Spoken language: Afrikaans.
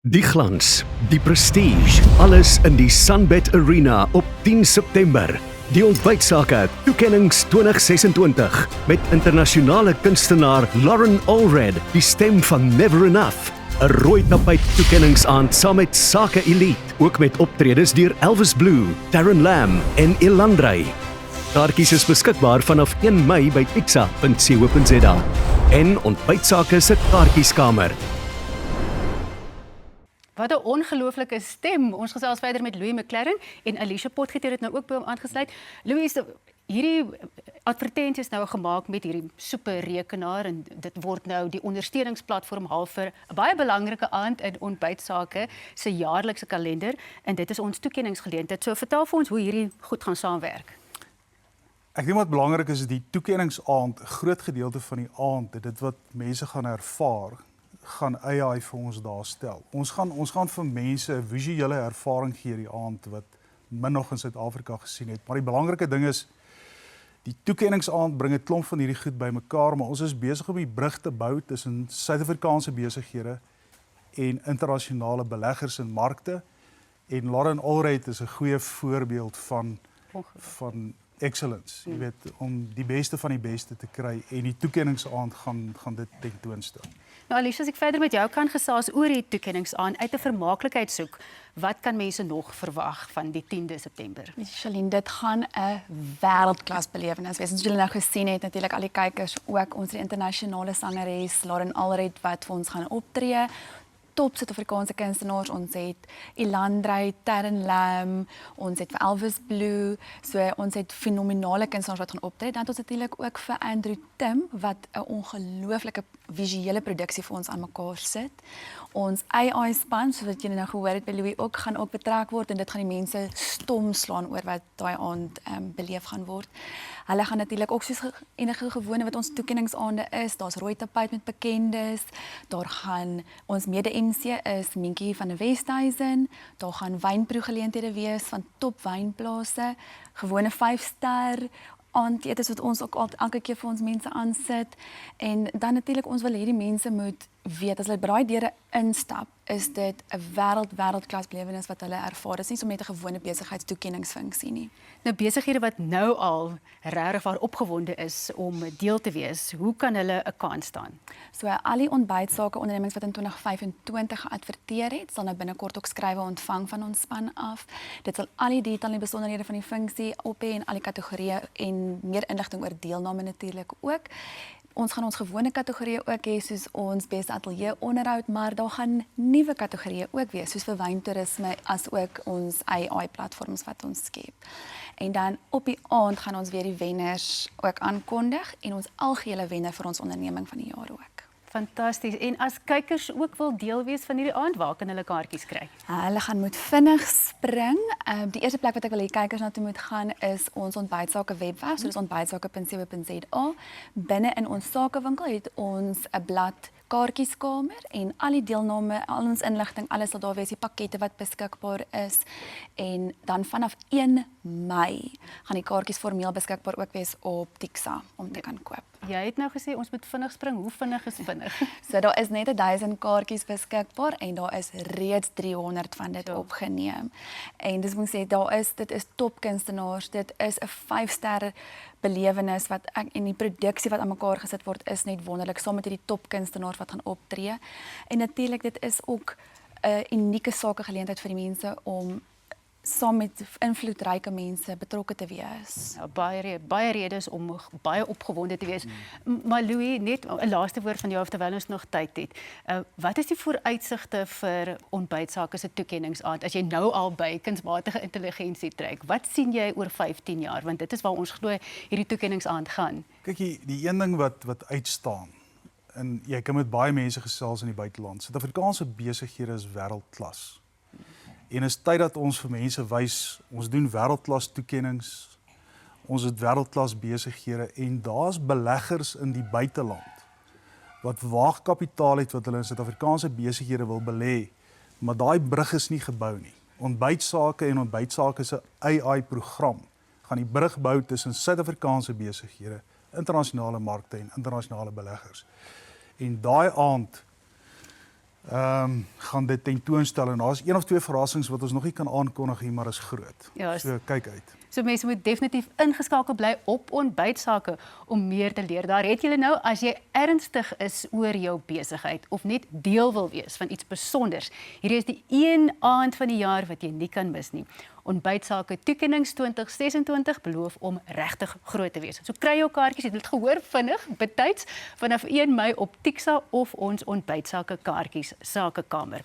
Die glans, die prestige, alles in die Sunbet Arena op 10 September. Die ontbytsake toekennings 2026 met internasionale kunstenaar Lauren Allred, die stem van Never Enough. 'n Rooi tapijt toekenningsaand saam met Sake Elite, ook met optredes deur Elvis Blue, Darren Lam en Ilandrey. Kaartjies is beskikbaar vanaf 1 Mei by pixa.co.za en ontbytsake se kaartjieskamer. Wat 'n ongelooflike stem. Ons gesels verder met Louis McLaren en Alicia Potgieter het nou ook by hom aangesluit. Louis, hierdie advertensie is nou gemaak met hierdie superrekenaar en dit word nou die ondersteuningsplatform half vir 'n baie belangrike aand in ontbytsake se jaarlikse kalender en dit is ons toekenningsgeleentheid. So vertel vir ons hoe hierdie goed gaan saamwerk. Ek dink wat belangrik is die toekenningsaand, 'n groot gedeelte van die aand, dit wat mense gaan ervaar, gaan AI vir ons daar stel. Ons gaan vir mense 'n visuele ervaring gee die aand wat min nog in Suid-Afrika gesien het. Maar die belangrike ding is die toekenningsaand bring 'n klomp van hierdie goed bymekaar, maar ons is besig om die brug te bou tussen Suid-Afrikaanse besighede en internasionale beleggers en markte. En Lauren Allred is 'n goeie voorbeeld van excellence, jy weet, om die beste van die beste te kry en die toekenningsaand gaan dit tentoonstel. Nou Alicia, as ek verder met jou kan gesels oor die toekenningsaand uit 'n vermaaklikheid soek, wat kan mense nog verwag van die 10de September? Charlene, dit gaan 'n wêreldklas belewenis wees. Ons het julle nou gesien het natuurlik al die kykers ook ons die internasionale sangeres Lauren Allred wat vir ons gaan optree. Top Suid-Afrikaanse kunstenaars, ons het Ilandrey, Darren Lam, ons het vir Elvis Blue, so ons het fenominale kunstenaars wat gaan optree. Dan het ons natuurlik ook vir Andrew Tim wat 'n ongelooflike visuele produksie vir ons aan mekaar sit. Ons AI span, soos wat julle nou gehoor het by Louis ook, gaan ook betrek word en dit gaan die mense stom slaan oor wat daai aand beleef gaan word. Hulle gaan natuurlik ook soos enige gewone wat ons toekenningsaande is, daar's rooi tapijt met bekendes, daar gaan ons mede-MC is Minkie van die Westhuizen, daar gaan wynproegeleenthede wees van top wynplase, gewone 5-ster aandete wat ons ook elke keer vir ons mense aansit en dan natuurlik ons wil hê die mense moet weet as hulle by daai deure instap, is dit 'n wêreldklas belewenis wat hulle ervaar. Dit is nie so net 'n gewone besigheidstoekenningsfunksie nie. Nou besighede wat nou al regtig waar opgewonde is om deel te wees, hoe kan hulle 'n kans staan? So al die ontbytsake ondernemings wat in 2025 geadverteer het, sal nou binnekort ook skrywe ontvang van ons span af. Dit sal al die detail en besonderhede van die funksie op hê en al die kategorieë en meer inligting oor deelname natuurlik ook. Ons gaan ons gewone kategorieë ook hê soos ons beste ateljee onderhoud, maar daar gaan nuwe kategorieë ook wees soos vir wyntoerisme as ook ons AI platforms wat ons skep. En dan op die aand gaan ons weer die wenners ook aankondig en ons algehele wenner vir ons onderneming van die jaar ook. Fantasties. En as kykers ook wil deel wees van hierdie aand, waar kan hulle kaartjies kry? Hulle gaan moet vinnig spring. Die eerste plek wat ek wil hê kykers na toe moet gaan is ons ontbytsake webwerf, so dis ontbytsake.co.za. Binne in ons sakewinkel het ons 'n blad kaartjieskamer en al die deelname, al ons inligting, alles sal daar wees, die pakkette wat beskikbaar is. En dan vanaf 1 Mei gaan die kaartjies formeel beskikbaar ook wees op Tixa om te kan koop. Jy het nou gesê ons moet vinnig spring. Hoe vinnig is vinnig? So daar is net 1000 kaartjies beskikbaar en daar is reeds 300 van dit opgeneem. En dis moet sê dit is top kunstenaars, dit is 'n 5-ster belewenis wat en die produksie wat aan mekaar gesit word is net wonderlik saam met hierdie top kunstenaars wat gaan optree. En natuurlik dit is ook 'n unieke sakegeleentheid vir die mense om saam met invloedryke mense betrokke te wees. Nou, baie redes om baie opgewonde te wees. Maar Louis, net 'n laaste woord van jou terwyl ons nog tyd het. Wat is die vooruitsigte vir ontbytsake se toekenningsaand as jy nou al by kunsmatige intelligensie trek? Wat sien jy oor 15 jaar? Want dit is waar ons glo hierdie toekenningsaand gaan. Kyk, die een ding wat uitstaan, en jy kan met baie mense gesels in die buiteland, Suid-Afrikaanse besighede is wêreldklas. En is tyd dat ons vir mense wys, ons doen wêreldklas toekennings, ons het wêreldklas besighede en daar's beleggers in die buiteland wat waagkapitaal het wat hulle in Suid-Afrikaanse besighede wil belê, maar daai brug is nie gebou nie. Ontbytsake en ontbytsake se AI-program gaan die brug bou tussen Suid-Afrikaanse besighede, internasionale markte en internasionale beleggers. En daai aand gaan dit tentoonstel en daar's 1 of 2 verrassings wat ons nog nie kan aankondig nie, maar is groot. Ja, So kyk uit. So mense moet definitief ingeskakel bly op Ontbytsake om meer te leer. Daar het julle nou, as jy ernstig is oor jou besigheid of net deel wil wees van iets besonders. Hierdie is die een aand van die jaar wat jy nie kan mis nie. Ontbytsake toekennings 2026 beloof om regtig groot te wees. So kry jou kaartjies, jy het dit gehoor vinnig, betyds vanaf 1 Mei op Tixa of ons Ontbytsake kaartjies sakekamer.